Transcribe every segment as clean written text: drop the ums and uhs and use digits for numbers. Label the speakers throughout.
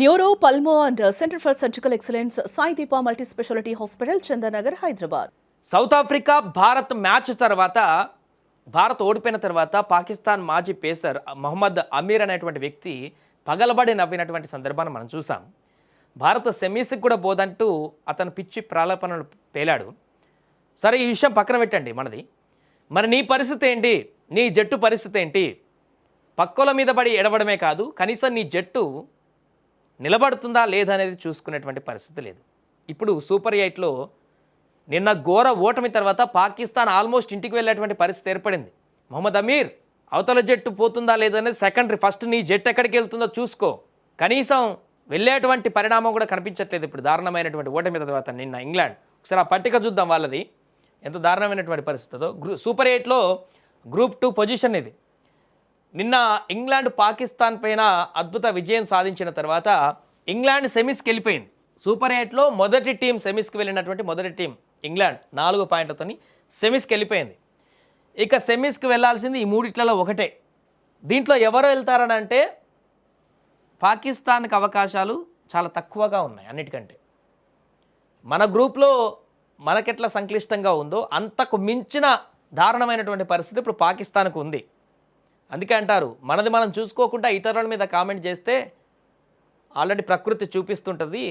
Speaker 1: Neuro pulmo and centre for surgical excellence Sai Deepa multi speciality hospital Chandanagar Hyderabad.
Speaker 2: South Africa Bharat match తర్వాత భారత్ ఓడిపోయిన తర్వాత పాకిస్తాన్ మాజీ pacer Mohammed Aamir అనేటువంటి వ్యక్తి పగలబడి నవ్వినటువంటి సందర్భాన్ని మనం చూసాం. భారత సెమీస్కి కూడా పోదంటూ అతను పిచ్చి ప్రాలాపనలు పేలాడు. సరే, ఈ విషయం పక్కన పెట్టండి మనది. మరి నీ పరిస్థితి ఏంటి? నీ జట్టు పరిస్థితి ఏంటి? పక్కల మీద పడి ఎడవడమే కాదు, కనీసం నీ జట్టు నిలబడుతుందా లేదా అనేది చూసుకునేటువంటి పరిస్థితి లేదు. ఇప్పుడు సూపర్ 8లో నిన్న ఘోర ఓటమి తర్వాత పాకిస్తాన్ ఆల్మోస్ట్ ఇంటికి వెళ్ళేటువంటి పరిస్థితి ఏర్పడింది. మహమ్మద్ అమీర్, అవతల జట్టు పోతుందా లేదనేది సెకండరీ, ఫస్ట్ నీ జట్టు ఎక్కడికి వెళ్తుందో చూసుకో. కనీసం వెళ్ళేటువంటి పరిణామం కూడా కనిపించట్లేదు ఇప్పుడు దారుణమైనటువంటి ఓటమి తర్వాత నిన్న ఇంగ్లాండ్. ఒకసారి ఆ పట్టిక చూద్దాం వాళ్ళది ఎంత దారుణమైనటువంటి పరిస్థితితో. సూపర్ 8లో గ్రూప్ 2 పొజిషన్ ఇది. నిన్న ఇంగ్లాండ్ పాకిస్తాన్ పైన అద్భుత విజయం సాధించిన తర్వాత ఇంగ్లాండ్ సెమీస్కి వెళ్ళిపోయింది. సూపర్ 8లో మొదటి టీం సెమీస్కి వెళ్ళినటువంటి మొదటి టీం ఇంగ్లాండ్ 4 పాయింట్లతో సెమీస్కి వెళ్ళిపోయింది. ఇక సెమీస్కి వెళ్ళాల్సింది ఈ మూడిట్లలో ఒకటే. దీంట్లో ఎవరు వెళ్తారని అంటే పాకిస్తాన్కి అవకాశాలు చాలా తక్కువగా ఉన్నాయి అన్నిటికంటే. మన గ్రూప్లో మనకెట్లా సంక్లిష్టంగా ఉందో అంతకు మించిన దారుణమైనటువంటి పరిస్థితి ఇప్పుడు పాకిస్తాన్కు ఉంది. అందుకే అంటారు, మనది మనం చూసుకోకుండా ఇతరుల మీద కామెంట్ చేస్తే ఆల్రెడీ ప్రకృతి చూపిస్తుంటుంది,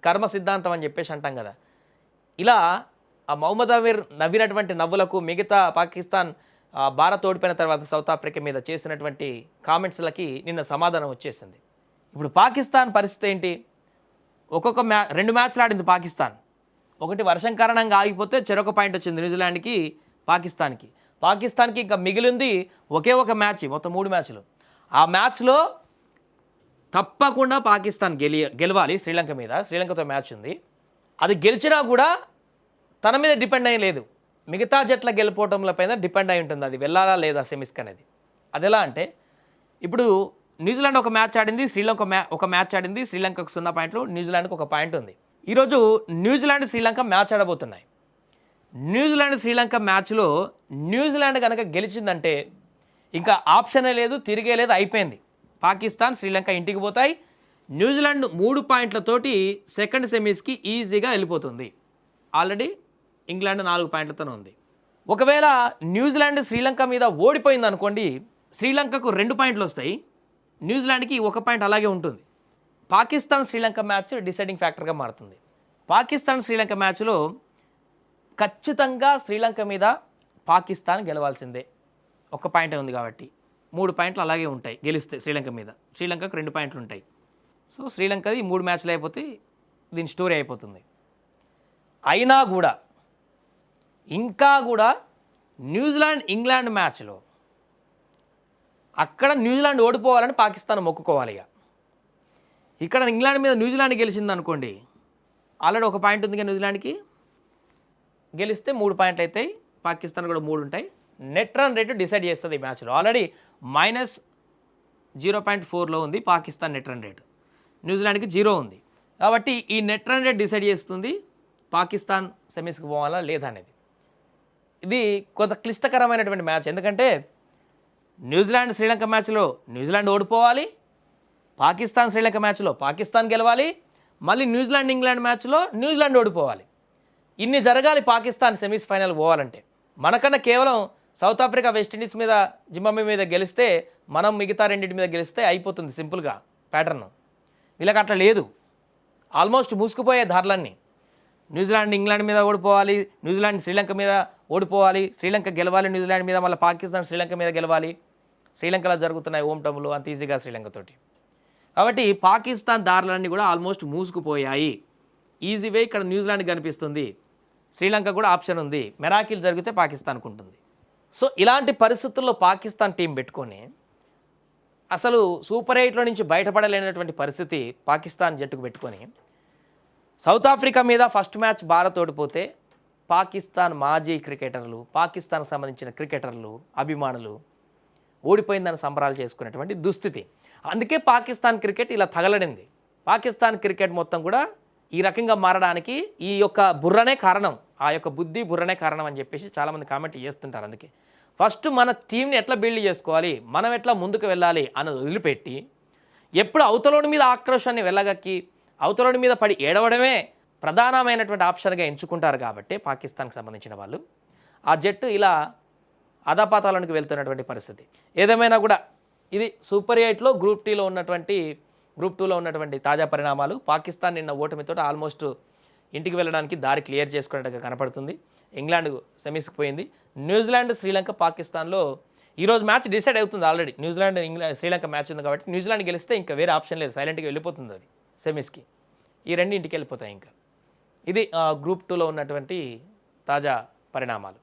Speaker 2: కర్మ సిద్ధాంతం అని చెప్పేసి అంటాం కదా. ఇలా ఆ మహమ్మద్ అమీర్ నవ్వినటువంటి నవ్వులకు మిగతా పాకిస్తాన్ భారత్ ఓడిపోయిన తర్వాత సౌత్ ఆఫ్రికా మీద చేసినటువంటి కామెంట్స్లకి నిన్న సమాధానం వచ్చేసింది. ఇప్పుడు పాకిస్తాన్ పరిస్థితి ఏంటి? ఒక్కొక్క 2 మ్యాచ్లు ఆడింది పాకిస్తాన్. ఒకటి వర్షం కారణంగా ఆగిపోతే చెరొక పాయింట్ వచ్చింది న్యూజిలాండ్కి, పాకిస్తాన్కి ఇంకా మిగిలింది ఒకే ఒక మ్యాచ్, మొత్తం 3 మ్యాచ్లు. ఆ మ్యాచ్లో తప్పకుండా పాకిస్తాన్ గెలవాలి శ్రీలంక మీద. శ్రీలంకతో మ్యాచ్ ఉంది. అది గెలిచినా కూడా తన మీద డిపెండ్ అయ్యి లేదు, మిగతా జట్ల గెలిపోవటంలపైన డిపెండ్ అయి ఉంటుంది అది వెళ్ళాలా లేదా సెమీస్కి అనేది. అది ఎలా అంటే ఇప్పుడు న్యూజిలాండ్ ఒక మ్యాచ్ ఆడింది, శ్రీలంక ఒక మ్యాచ్ ఆడింది. శ్రీలంకకు 0 పాయింట్లు, న్యూజిలాండ్కి 1 పాయింట్ ఉంది. ఈరోజు న్యూజిలాండ్ శ్రీలంక మ్యాచ్ ఆడబోతున్నాయి. న్యూజిలాండ్ శ్రీలంక మ్యాచ్లో న్యూజిలాండ్ కనుక గెలిచిందంటే ఇంకా ఆప్షనే లేదు, తిరిగే లేదు, అయిపోయింది. పాకిస్తాన్ శ్రీలంక ఇంటికి పోతాయి. న్యూజిలాండ్ 3 పాయింట్లతోటి సెకండ్ సెమీస్కి ఈజీగా వెళ్ళిపోతుంది. ఆల్రెడీ ఇంగ్లాండ్ 4 పాయింట్లతో ఉంది. ఒకవేళ న్యూజిలాండ్ శ్రీలంక మీద ఓడిపోయింది అనుకోండి, శ్రీలంకకు 2 పాయింట్లు వస్తాయి, న్యూజిలాండ్కి 1 పాయింట్ అలాగే ఉంటుంది. పాకిస్తాన్ శ్రీలంక మ్యాచ్ డిసైడింగ్ ఫ్యాక్టర్గా మారుతుంది. పాకిస్తాన్ శ్రీలంక మ్యాచ్లో ఖచ్చితంగా శ్రీలంక మీద పాకిస్తాన్ గెలవాల్సిందే. 1 పాయింటే ఉంది కాబట్టి 3 పాయింట్లు అలాగే ఉంటాయి గెలిస్తే శ్రీలంక మీద. శ్రీలంకకు 2 పాయింట్లు ఉంటాయి. సో శ్రీలంకది 3 మ్యాచ్లు అయిపోతే దీని స్టోరీ అయిపోతుంది. అయినా కూడా ఇంకా కూడా న్యూజిలాండ్ ఇంగ్లాండ్ మ్యాచ్లో అక్కడ న్యూజిలాండ్ ఓడిపోవాలని పాకిస్తాన్ మొక్కుకోవాలి. ఇక్కడ ఇంగ్లాండ్ మీద న్యూజిలాండ్ గెలిచింది అనుకోండి, ఆల్రెడీ 1 పాయింట్ ఉంది. న్యూజిలాండ్కి గెలిస్తే 3 పాయింట్లు అవుతాయి, పాకిస్తాన్ కూడా 3 ఉంటాయి. నెట్ రన్ రేటు డిసైడ్ చేస్తుంది ఈ మ్యాచ్లో. ఆల్రెడీ -0.4లో ఉంది పాకిస్తాన్ నెట్ రన్ రేటు, న్యూజిలాండ్కి 0 ఉంది. కాబట్టి ఈ నెట్ రన్ రేట్ డిసైడ్ చేస్తుంది పాకిస్తాన్ సెమీస్కి పోవాలా లేదా అనేది. ఇది కొంత క్లిష్టకరమైనటువంటి మ్యాచ్, ఎందుకంటే న్యూజిలాండ్ శ్రీలంక మ్యాచ్లో న్యూజిలాండ్ ఓడిపోవాలి, పాకిస్తాన్ శ్రీలంక మ్యాచ్లో పాకిస్తాన్ గెలవాలి, మళ్ళీ న్యూజిలాండ్ ఇంగ్లాండ్ మ్యాచ్లో న్యూజిలాండ్ ఓడిపోవాలి. ఇన్ని జరగాలి పాకిస్తాన్ సెమీస్ ఫైనల్ పోవాలంటే. మనకన్నా కేవలం సౌత్ ఆఫ్రికా వెస్టిండీస్ మీద జింబాబ్వే మీద గెలిస్తే, మనం మిగతా రెండింటి మీద గెలిస్తే అయిపోతుంది సింపుల్గా ప్యాటర్న్. వీళ్ళకి అట్లా లేదు, ఆల్మోస్ట్ మూసుకుపోయే ధారలన్నీ. న్యూజిలాండ్ ఇంగ్లాండ్ మీద ఓడిపోవాలి, న్యూజిలాండ్ శ్రీలంక మీద ఓడిపోవాలి, శ్రీలంక గెలవాలి న్యూజిలాండ్ మీద, మళ్ళీ పాకిస్తాన్ శ్రీలంక మీద గెలవాలి. శ్రీలంకలో జరుగుతున్నాయి హోమ్ టౌన్లో అంత ఈజీగా శ్రీలంకతోటి. కాబట్టి పాకిస్తాన్ దారులన్నీ కూడా ఆల్మోస్ట్ మూసుకుపోయాయి. ఈజీ వే ఇక్కడ న్యూజిలాండ్ కనిపిస్తుంది, శ్రీలంక కూడా ఆప్షన్ ఉంది. మెరాకిల్ జరిగితే పాకిస్తాన్కు ఉంటుంది. సో ఇలాంటి పరిస్థితుల్లో పాకిస్తాన్ టీం పెట్టుకొని అసలు సూపర్ 8లో నుంచి బయటపడలేనటువంటి పరిస్థితి పాకిస్తాన్ జట్టుకు పెట్టుకొని సౌత్ ఆఫ్రికా మీద ఫస్ట్ మ్యాచ్ భారత్ ఓడిపోతే పాకిస్తాన్ మాజీ క్రికెటర్లు, పాకిస్తాన్కి సంబంధించిన క్రికెటర్లు, అభిమానులు ఓడిపోయిందని సంబరాలు చేసుకునేటువంటి దుస్థితి. అందుకే పాకిస్తాన్ క్రికెట్ ఇలా తగలడింది. పాకిస్తాన్ క్రికెట్ మొత్తం కూడా ఈ రకంగా మారడానికి ఈ యొక్క బుర్రనే కారణం, ఆ యొక్క బుద్ధి బుర్రనే కారణం అని చెప్పేసి చాలామంది కామెంట్ చేస్తుంటారు. అందుకే ఫస్ట్ మన టీంని ఎట్లా బిల్డ్ చేసుకోవాలి, మనం ఎట్లా ముందుకు వెళ్ళాలి అన్నది వదిలిపెట్టి ఎప్పుడు అవతలోడి మీద ఆక్రోశాన్ని వెళ్ళగక్కి అవతలోడి మీద పడి ఏడవడమే ప్రధానమైనటువంటి ఆప్షన్గా ఎంచుకుంటారు కాబట్టి పాకిస్తాన్కి సంబంధించిన వాళ్ళు ఆ జట్టు ఇలా అధపాతాళానికి వెళ్తున్నటువంటి పరిస్థితి. ఏదేమైనా కూడా ఇది సూపర్ 8లో గ్రూప్ 2లో ఉన్నటువంటి తాజా పరిణామాలు. పాకిస్తాన్ నిన్న ఓటమితో ఆల్మోస్ట్ ఇంటికి వెళ్ళడానికి దారి క్లియర్ చేసుకున్నట్టుగా కనపడుతుంది. ఇంగ్లాండ్ సెమీస్కి పోయింది. న్యూజిలాండ్ శ్రీలంక పాకిస్తాన్లో ఈరోజు మ్యాచ్ డిసైడ్ అవుతుంది ఆల్రెడీ. న్యూజిలాండ్ శ్రీలంక మ్యాచ్ ఉంది కాబట్టి న్యూజిలాండ్ గెలిస్తే ఇంకా వేరే ఆప్షన్ లేదు, సైలెంట్గా వెళ్ళిపోతుంది అది సెమీస్కి. ఈ రెండు ఇంటికి వెళ్ళిపోతాయి ఇంకా. ఇది గ్రూప్ 2లో ఉన్నటువంటి తాజా పరిణామాలు.